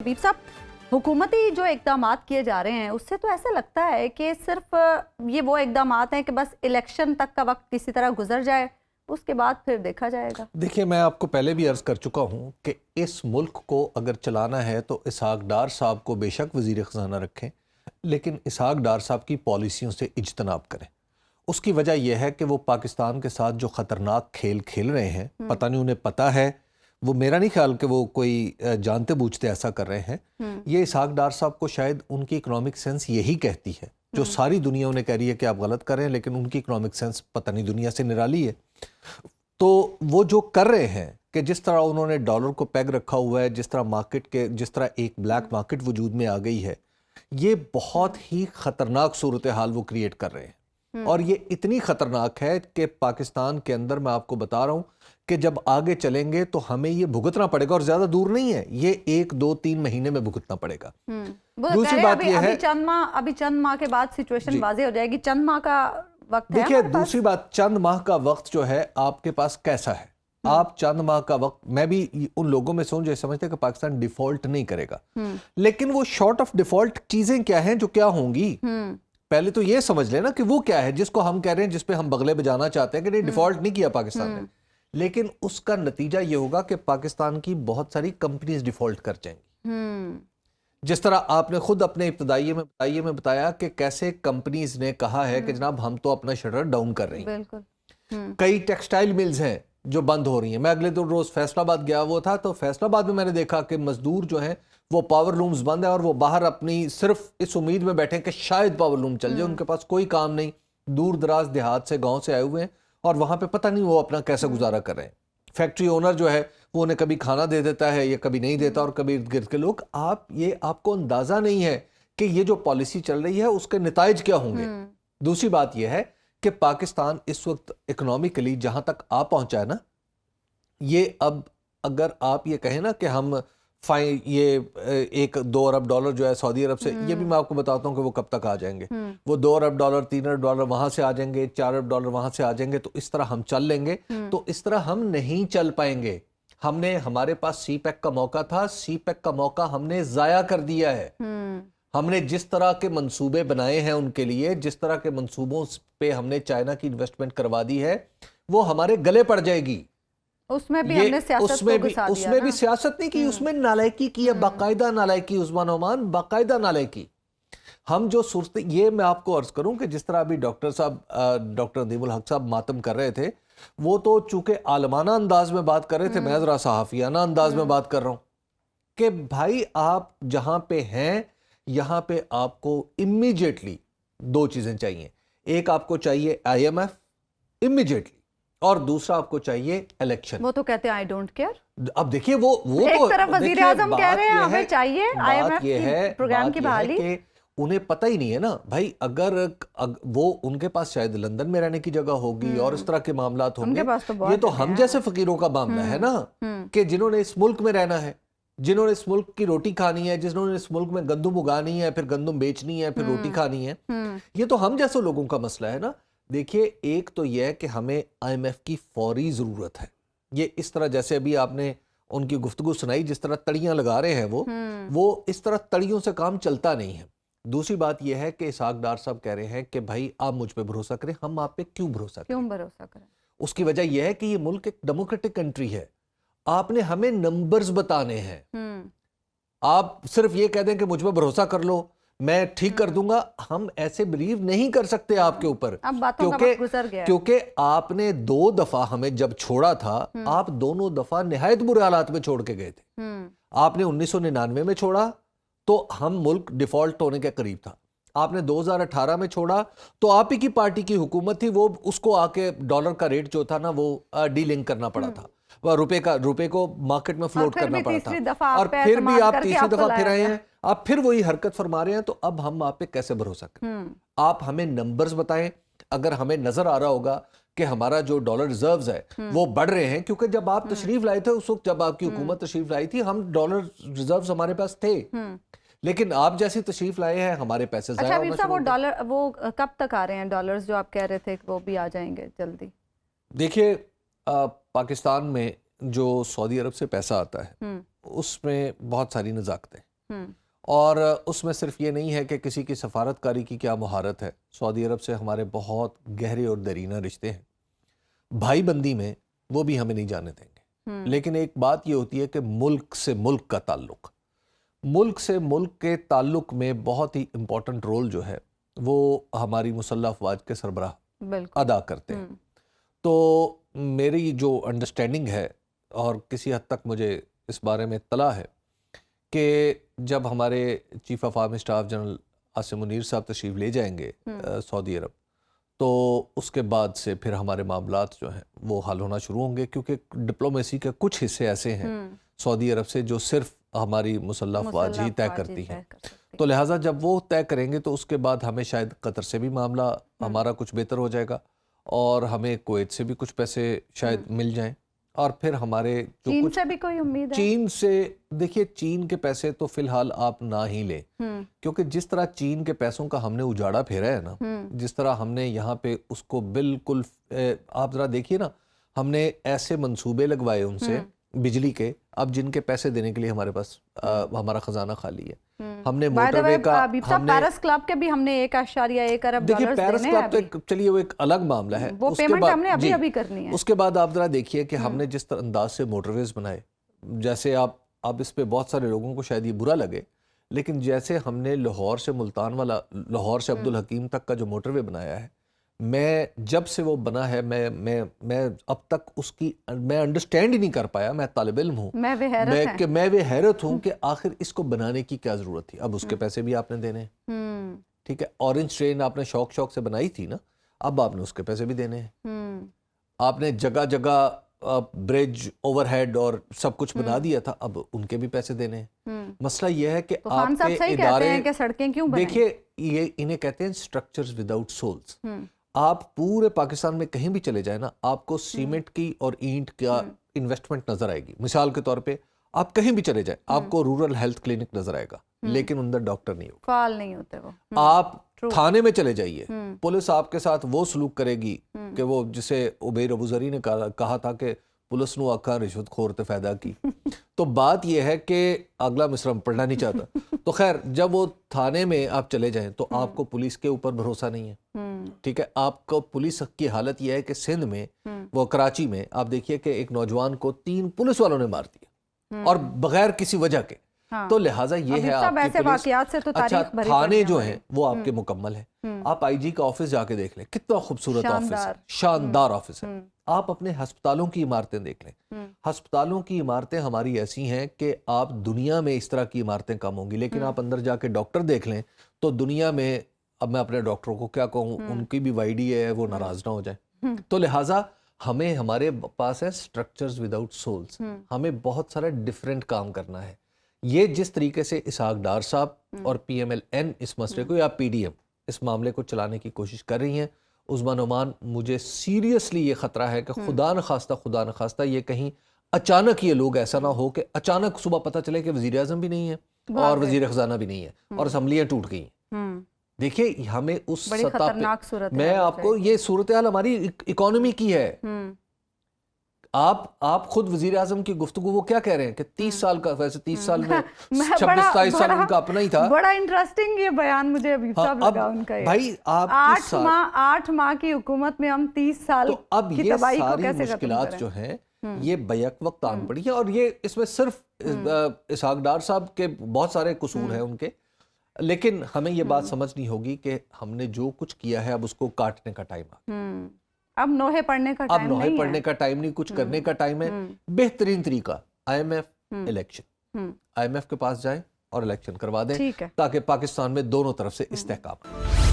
حبیب صاحب، حکومتی جو اقدامات کیے جا رہے ہیں اس سے تو ایسا لگتا ہے کہ صرف یہ وہ اقدامات ہیں کہ بس الیکشن تک کا وقت کسی طرح گزر جائے، اس کے بعد پھر دیکھا جائے گا۔ دیکھیے، میں آپ کو پہلے بھی عرض کر چکا ہوں کہ اس ملک کو اگر چلانا ہے تو اسحاق ڈار صاحب کو بے شک وزیر خزانہ رکھیں، لیکن اسحاق ڈار صاحب کی پالیسیوں سے اجتناب کریں۔ اس کی وجہ یہ ہے کہ وہ پاکستان کے ساتھ جو خطرناک کھیل کھیل رہے ہیں، پتہ نہیں انہیں پتہ ہے، وہ میرا نہیں خیال کہ وہ کوئی جانتے بوجھتے ایسا کر رہے ہیں۔ یہ اسحاق ڈار صاحب کو شاید ان کی اکنامک سینس یہی کہتی ہے، جو ساری دنیا انہیں کہہ رہی ہے کہ آپ غلط کر رہے ہیں، لیکن ان کی اکنامک سینس پتہ نہیں دنیا سے نرالی ہے۔ تو وہ جو کر رہے ہیں کہ جس طرح انہوں نے ڈالر کو پیگ رکھا ہوا ہے، جس طرح ایک بلیک مارکیٹ وجود میں آ گئی ہے، یہ بہت ہی خطرناک صورتحال وہ کریٹ کر رہے ہیں۔ اور یہ اتنی خطرناک ہے کہ پاکستان کے اندر میں آپ کو بتا رہا ہوں کہ جب آگے چلیں گے تو ہمیں یہ بھگتنا پڑے گا، اور زیادہ دور نہیں ہے، یہ 1 2 3 مہینے میں بھگتنا پڑے گا۔ دوسری بات یہ ہے ابھی چند ماہ کے بعد سچویشن واضح ہو جائے گی، چند ماہ کا وقت ہے۔ دیکھیے، دوسری بات، چند ماہ کا وقت جو ہے آپ کے پاس کیسا ہے؟ آپ چند ماہ کا وقت، میں بھی ان لوگوں میں جو سمجھتے ہیں کہ پاکستان ڈیفالٹ نہیں کرے گا، لیکن وہ شارٹ آف ڈیفالٹ چیزیں کیا ہیں جو کیا ہوں گی؟ پہلے تو یہ سمجھ لینا کہ وہ کیا ہے جس کو ہم کہہ رہے ہیں، جس پہ ہم بغلے بجانا چاہتے ہیں کہ نہیں ڈیفالٹ نہیں کیا پاکستان نے، لیکن اس کا نتیجہ یہ ہوگا کہ پاکستان کی بہت ساری کمپنیز ڈیفالٹ کر جائیں گی۔ جس طرح آپ نے خود اپنے ابتدائی میں بتایا کہ کیسے کمپنیز نے کہا ہے کہ جناب ہم تو اپنا شٹر ڈاؤن کر رہی ہیں۔ کئی ٹیکسٹائل ملز ہیں جو بند ہو رہی ہیں۔ میں اگلے دو روز فیصل آباد گیا ہوا تھا، تو فیصل آباد میں نے دیکھا کہ مزدور جو ہیں وہ پاور لومز بند ہیں، اور وہ باہر اپنی صرف اس امید میں بیٹھے کہ شاید پاور لوم چل جائے، ان کے پاس کوئی کام نہیں، دور دراز دیہات سے گاؤں سے آئے ہوئے ہیں، اور وہاں پہ پتہ نہیں وہ اپنا کیسے گزارا کر رہے ہیں۔ فیکٹری اونر جو ہے وہ انہیں کبھی کھانا دے دیتا ہے یا کبھی نہیں دیتا، اور کبھی ارد گرد کے لوگ، آپ کو اندازہ نہیں ہے کہ یہ جو پالیسی چل رہی ہے اس کے نتائج کیا ہوں گے۔ دوسری بات یہ ہے کہ پاکستان اس وقت اکنامکلی جہاں تک آپ پہنچا ہے نا، یہ اب اگر آپ یہ کہیں نا کہ ہم یہ 1-2 ارب ڈالر جو ہے سعودی عرب سے، یہ بھی میں آپ کو بتاتا ہوں کہ وہ کب تک آ جائیں گے۔ وہ 2 ارب ڈالر 3 ارب ڈالر وہاں سے آ جائیں گے، 4 ارب ڈالر وہاں سے آ جائیں گے، تو اس طرح ہم چل لیں گے۔ تو اس طرح ہم نہیں چل پائیں گے۔ ہمارے پاس سی پیک کا موقع تھا، سی پیک کا موقع ہم نے ضائع کر دیا ہے۔ ہم نے جس طرح کے منصوبے بنائے ہیں ان کے لیے، جس طرح کے منصوبوں پہ ہم نے چائنا کی انویسٹمنٹ کروا دی ہے، وہ ہمارے گلے پڑ جائے گی۔ اس میں بھی ہم نے سیاست کو گھسا دیا، اس میں بھی سیاست نہیں کی، اس میں نالائکی کی ہے، باقاعدہ نالائکی، عثمان عمان باقاعدہ نالائکی۔ ہم جو یہ میں آپ کو عرض کروں کہ جس طرح ابھی ڈاکٹر ندیم الحق صاحب ماتم کر رہے تھے، وہ تو چونکہ عالمانہ انداز میں بات کر رہے تھے، میں ذرا صحافیانہ انداز میں بات کر رہا ہوں کہ بھائی آپ جہاں پہ ہیں یہاں پہ آپ کو امیجیٹلی 2 چیزیں چاہیے۔ ایک آپ کو چاہیے IMF امیجیٹلی، اور دوسرا آپ کو چاہیے الیکشن۔ وہ تو کہتے ہیں آئی ڈونٹ کیئر۔ اب دیکھیے، وہ ایک طرف وزیر اعظم کہہ رہے ہیں ہمیں چاہیے IMF کی پروگرام کی بحالی، کہ انہیں پتہ ہی نہیں ہے نا بھائی، اگر وہ ان کے پاس شاید لندن میں رہنے کی جگہ ہوگی اور اس طرح کے معاملات ہوں گے، یہ تو ہم جیسے فقیروں کا معاملہ ہے نا، کہ جنہوں نے اس ملک میں رہنا ہے، جنہوں نے اس ملک کی روٹی کھانی ہے، جنہوں نے اس ملک میں گندم اگانی ہے، پھر گندم بیچنی ہے، پھر روٹی کھانی ہے، یہ تو ہم جیسے لوگوں کا مسئلہ ہے نا۔ دیکھیے، ایک تو یہ ہے کہ ہمیں IMF کی فوری ضرورت ہے۔ یہ اس طرح جیسے ابھی آپ نے ان کی گفتگو سنائی، جس طرح تڑیاں لگا رہے ہیں وہ اس طرح تڑیوں سے کام چلتا نہیں ہے۔ دوسری بات یہ ہے کہ اسحاق ڈار صاحب کہہ رہے ہیں کہ بھائی آپ مجھ پہ بھروسہ کریں، ہم آپ پہ کیوں بھروسہ کریں؟ اس کی وجہ یہ ہے کہ یہ ملک ایک ڈیموکریٹک کنٹری ہے، آپ نے ہمیں نمبرز بتانے ہیں۔ آپ صرف یہ کہہ دیں کہ مجھ پہ بھروسہ کر لو، میں ٹھیک کر دوں گا، ہم ایسے بلیو نہیں کر سکتے آپ کے اوپر، کیونکہ آپ نے 2 دفعہ ہمیں جب چھوڑا تھا، آپ دونوں دفعہ نہایت برے حالات میں چھوڑ کے گئے تھے۔ آپ نے 1999 میں چھوڑا تو ہم ملک ڈیفالٹ ہونے کے قریب تھا، آپ نے 2018 میں چھوڑا تو آپ ہی کی پارٹی کی حکومت تھی، وہ اس کو آ کے ڈالر کا ریٹ جو تھا نا وہ ڈی لنک کرنا پڑا تھا، روپے کو مارکیٹ میں فلوٹ کرنا پڑا تھا، اور پھر بھی آپ تیسری دفعہ پھر آئے ہیں، آپ پھر وہی حرکت فرما رہے ہیں، تو اب ہم آپ پہ کیسے بھروسہ کریں؟ آپ ہمیں نمبرز بتائیں۔ اگر ہمیں نظر آ رہا ہوگا کہ ہمارا جو ڈالر ریزروز ہے وہ بڑھ رہے ہیں، کیونکہ جب آپ تشریف لائے تھے، اس وقت جب آپ کی حکومت تشریف لائی تھی، ہم ڈالر ریزروز ہمارے پاس تھے، لیکن آپ جیسی تشریف لائے ہیں ہمارے پیسے ضائع ہونا شروع ہو گئے۔ وہ کب تک آ رہے ہیں ڈالرز جو آپ کہہ رہے تھے کہ وہ بھی آ جائیں گے جلدی؟ دیکھیے، پاکستان میں جو سعودی عرب سے پیسہ آتا ہے اس میں بہت ساری نزاکتیں، اور اس میں صرف یہ نہیں ہے کہ کسی کی سفارتکاری کی کیا مہارت ہے. سعودی عرب سے ہمارے بہت گہرے اور درینہ رشتے ہیں, بھائی بندی میں وہ بھی ہمیں نہیں جانے دیں گے. لیکن ایک بات یہ ہوتی ہے کہ ملک سے ملک کا تعلق, ملک سے ملک کے تعلق میں بہت ہی امپورٹنٹ رول جو ہے وہ ہماری مسلح افواج کے سربراہ ادا کرتے ہیں. تو میری جو انڈرسٹینڈنگ ہے اور کسی حد تک مجھے اس بارے میں اطلاع ہے کہ جب ہمارے chief of army staff general Asim Munir صاحب تشریف لے جائیں گے سعودی عرب, تو اس کے بعد سے پھر ہمارے معاملات جو ہیں وہ حل ہونا شروع ہوں گے, کیونکہ ڈپلومیسی کے کچھ حصے ایسے ہیں سعودی عرب سے جو صرف ہماری مسلح افواج ہی طے کرتی ہیں. تو لہٰذا جب وہ طے کریں گے تو اس کے بعد ہمیں شاید قطر سے بھی معاملہ ہمارا کچھ بہتر ہو جائے گا, اور ہمیں کویت سے بھی کچھ پیسے شاید مل جائیں, اور پھر ہمارے جو چین کچھ سے بھی کوئی امید ہے؟ چین سے دیکھیے, چین کے پیسے تو فی الحال آپ نہ ہی لیں, کیونکہ جس طرح چین کے پیسوں کا ہم نے اجاڑا پھیرا ہے نا, جس طرح ہم نے یہاں پہ اس کو بالکل, آپ ذرا دیکھیے نا, ہم نے ایسے منصوبے لگوائے ان سے بجلی کے, اب جن کے پیسے دینے کے لیے ہمارے پاس ہمارا خزانہ خالی ہے. ہم نے موٹر وے کا, ہم نے پیرس کلب کے بھی ہم نے 1.1 ارب دیکھیے ڈالرز پیرس دینے کلب تو چلیے وہ ایک الگ معاملہ ہے, وہ پیمنٹ ہم نے ابھی کرنی ہے. اس کے بعد آپ ذرا دیکھیے کہ ہم نے جس طرح انداز سے موٹر ویز بنائے, جیسے آپ اس پہ بہت سارے لوگوں کو شاید یہ برا لگے, لیکن جیسے ہم نے لاہور سے ملتان والا, لاہور سے عبدالحکیم تک کا جو موٹر وے بنایا ہے, میں جب سے وہ بنا ہے میں اب تک اس کی میں انڈرسٹینڈ ہی نہیں کر پایا. میں طالب علم ہوں, میں وہ حیرت ہوں کہ آخر اس کو بنانے کی کیا ضرورت تھی. اب اس کے پیسے بھی آپ نے دینے ہیں, ٹھیک ہے. اورنج ٹرین آپ نے شوق سے بنائی تھی نا, اب آپ نے اس کے پیسے بھی دینے ہیں. آپ نے جگہ جگہ برج اوور ہیڈ اور سب کچھ بنا دیا تھا, اب ان کے بھی پیسے دینے ہیں. مسئلہ یہ ہے کہ آپ کے ادارے, دیکھیے یہ انہیں کہتے ہیں اسٹرکچرز وداؤٹ سولز. آپ پورے پاکستان میں کہیں بھی چلے جائیں نا, آپ کو سیمنٹ کی اور اینٹ کا انویسٹمنٹ نظر آئے گی. مثال کے طور پہ آپ کہیں بھی چلے جائیں, آپ کو رورل ہیلتھ کلینک نظر آئے گا, لیکن اندر ڈاکٹر نہیں ہوگا, فعال نہیں ہوتے وہ. آپ تھانے میں چلے جائیے, پولیس آپ کے ساتھ وہ سلوک کرے گی کہ وہ جسے عبیر ابوذری نے کہا تھا کہ پولیس نو آکھا رشوت خور تے فائدہ کی. تو بات یہ ہے کہ اگلا مصرع پڑھنا نہیں چاہتا. تو خیر, جب وہ تھانے میں آپ چلے جائیں تو آپ کو پولیس کے اوپر بھروسہ نہیں ہے, ٹھیک ہے. آپ کو پولیس کی حالت یہ ہے کہ سندھ میں, وہ کراچی میں آپ دیکھیے کہ ایک نوجوان کو 3 پولیس والوں نے مار دیا, اور بغیر کسی وجہ کے. تو لہٰذا یہ ہے آپ کی پولیس. اچھا, تھانے جو ہیں وہ آپ کے مکمل ہیں. آپ آئی جی کا آفس جا کے دیکھ لیں, کتنا خوبصورت آفس ہے, شاندار آفس ہے. آپ اپنے ہسپتالوں کی عمارتیں دیکھ لیں, ہسپتالوں کی عمارتیں ہماری ایسی ہیں کہ آپ دنیا میں اس طرح کی عمارتیں کم ہوں گی, لیکن آپ اندر جا کے ڈاکٹر دیکھ لیں تو دنیا میں, اب میں اپنے ڈاکٹروں کو کیا کہوں, ان کی بھی وائی ڈی ہے, وہ ناراض نہ ہو جائیں. تو لہٰذا ہمیں, ہمارے پاس ہے اسٹرکچرز وداؤٹ سولز. ہمیں بہت سارا ڈفرینٹ کام کرنا ہے. یہ جس طریقے سے اسحاق ڈار صاحب اور پی ایم ایل این اس مسئلے کو, یا پی ڈی ایم اس معاملے کو چلانے کی کوشش کر رہی ہیں, عظما نعمان, مجھے سیریسلی یہ خطرہ ہے کہ خدا نخواستہ یہ کہیں اچانک یہ لوگ ایسا نہ ہو کہ اچانک صبح پتہ چلے کہ وزیر اعظم بھی نہیں ہے اور وزیر خزانہ بھی نہیں ہے اور اسمبلیاں ٹوٹ گئی ہیں. دیکھیے ہمیں اس سطح پہ, میں آپ کو, یہ صورتحال ہماری اکانومی کی ہے. آپ خود وزیر اعظم کی گفتگو وہ کیا کہہ رہے ہیں کہ 30 سال کا, ویسے 30 سال میں 26-27 سال ان کا اپنا ہی تھا. بڑا انٹرسٹنگ یہ بیان مجھے ابھی صاحب لگا ان کا. بھائی آپ 8 ماہ کی حکومت میں ہم 30 سال کی تباہی کو کیسے ختم کریں. اب یہ ساری مشکلات جو ہیں یہ بیک وقت آن پڑی ہیں, اور یہ اس میں صرف اسحاق ڈار صاحب کے بہت سارے قصور ہیں ان کے, لیکن ہمیں یہ بات سمجھنی ہوگی کہ ہم نے جو کچھ کیا ہے اب اس کو کاٹنے کا ٹائم آ گیا. اب نوحے پڑھنے کا ٹائم نہیں ہے, اب نوحے پڑھنے کا ٹائم نہیں, کچھ کرنے کا ٹائم ہے. بہترین طریقہ IMF الیکشن, IMF کے پاس جائیں اور الیکشن کروا دیں, تاکہ پاکستان میں دونوں طرف سے استحکام.